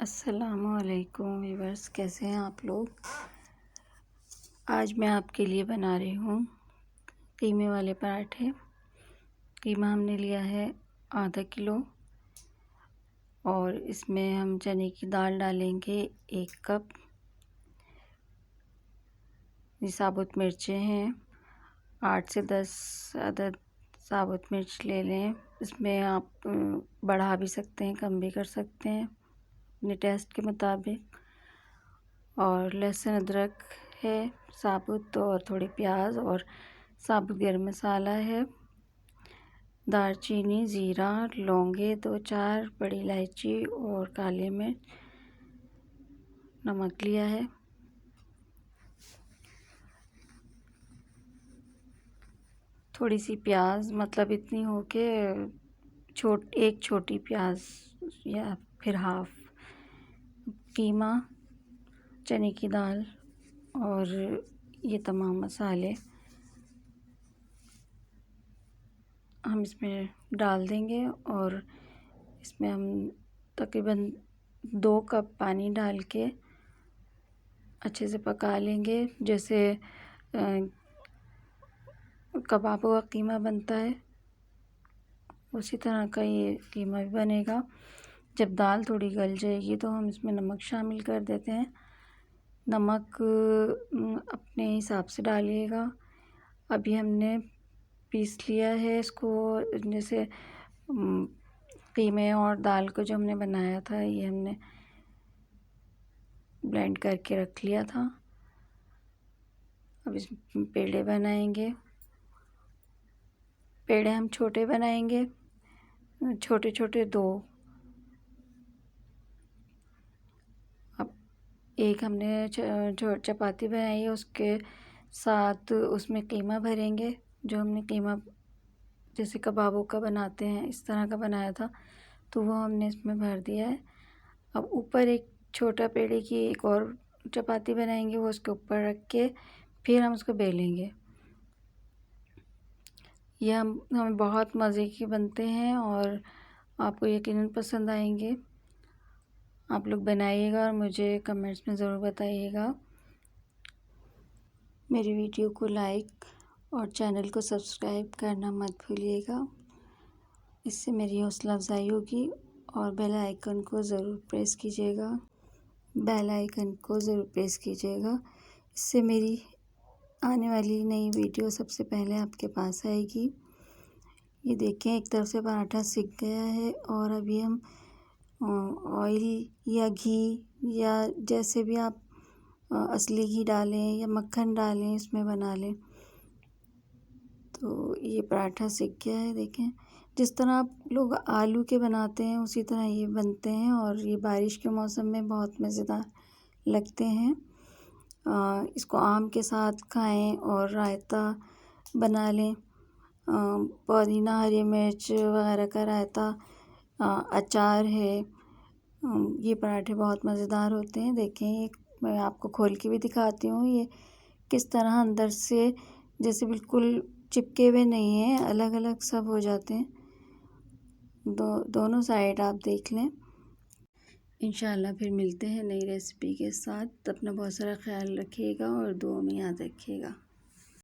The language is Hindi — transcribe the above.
अस्सलामुअलैकुम व्यूअर्स, कैसे हैं आप लोग। आज मैं आपके लिए बना रही हूँ कीमे वाले पराठे। कीमा हमने लिया है आधा किलो और इसमें हम चने की दाल डालेंगे 1 कप। ये साबुत मिर्चें हैं, 8 से 10 अदद साबुत मिर्च ले लें। इसमें आप बढ़ा भी सकते हैं, कम भी कर सकते हैं अपने टेस्ट के मुताबिक। और लहसुन अदरक है साबुत, और थोड़ी प्याज और साबुत गरम मसाला है। दालचीनी, ज़ीरा, लौंगे 2-4, बड़ी इलायची और काली मिर्च, नमक लिया है। थोड़ी सी प्याज, मतलब इतनी हो के एक छोटी प्याज या फिर हाफ। कीमा, चने की दाल और ये तमाम मसाले हम इसमें डाल देंगे और इसमें हम तकरीबन 2 कप पानी डाल के अच्छे से पका लेंगे। जैसे कबाबों का कीमा बनता है उसी तरह का ये कीमा भी बनेगा। जब दाल थोड़ी गल जाएगी तो हम इसमें नमक शामिल कर देते हैं। नमक अपने हिसाब से डालिएगा। अभी हमने पीस लिया है इसको, जैसे कीमे और दाल को जो हमने बनाया था ये हमने ब्लेंड करके रख लिया था। अब इसमें पेड़े बनाएंगे। पेड़े हम छोटे बनाएंगे, छोटे छोटे 2। अब एक हमने चपाती बनाई है, उसके साथ उसमें कीमा भरेंगे। जो हमने कीमा जैसे कबाबों का बनाते हैं इस तरह का बनाया था, तो वो हमने इसमें भर दिया है। अब ऊपर एक छोटा पेड़े की एक और चपाती बनाएंगे, वो उसके ऊपर रख के फिर हम उसको बेलेंगे। ये हमें बहुत मज़े के बनते हैं और आपको यकीनन पसंद आएंगे। आप लोग बनाइएगा और मुझे कमेंट्स में ज़रूर बताइएगा। मेरी वीडियो को लाइक और चैनल को सब्सक्राइब करना मत भूलिएगा, इससे मेरी हौसला अफजाई होगी। और बेल आइकन को ज़रूर प्रेस कीजिएगा, इससे मेरी आने वाली नई वीडियो सबसे पहले आपके पास आएगी। ये देखें, एक तरफ से पराठा सिक गया है और अभी हम ऑयल या घी या जैसे भी आप असली घी डालें या मक्खन डालें इसमें बना लें। तो ये पराठा सिक गया है। देखें, जिस तरह आप लोग आलू के बनाते हैं उसी तरह ये बनते हैं और ये बारिश के मौसम में बहुत मज़ेदार लगते हैं। इसको आम के साथ खाएं और रायता बना लें, पुदीना, हरी मिर्च वगैरह का रायता, अचार है। ये पराठे बहुत मज़ेदार होते हैं। देखें, ये मैं आपको खोल के भी दिखाती हूँ ये किस तरह अंदर से जैसे बिल्कुल चिपके हुए नहीं हैं, अलग अलग सब हो जाते हैं। दोनों साइड आप देख लें। इंशाल्लाह फिर मिलते हैं नई रेसिपी के साथ। अपना बहुत सारा ख्याल रखिएगा और दुआ में याद रखिएगा।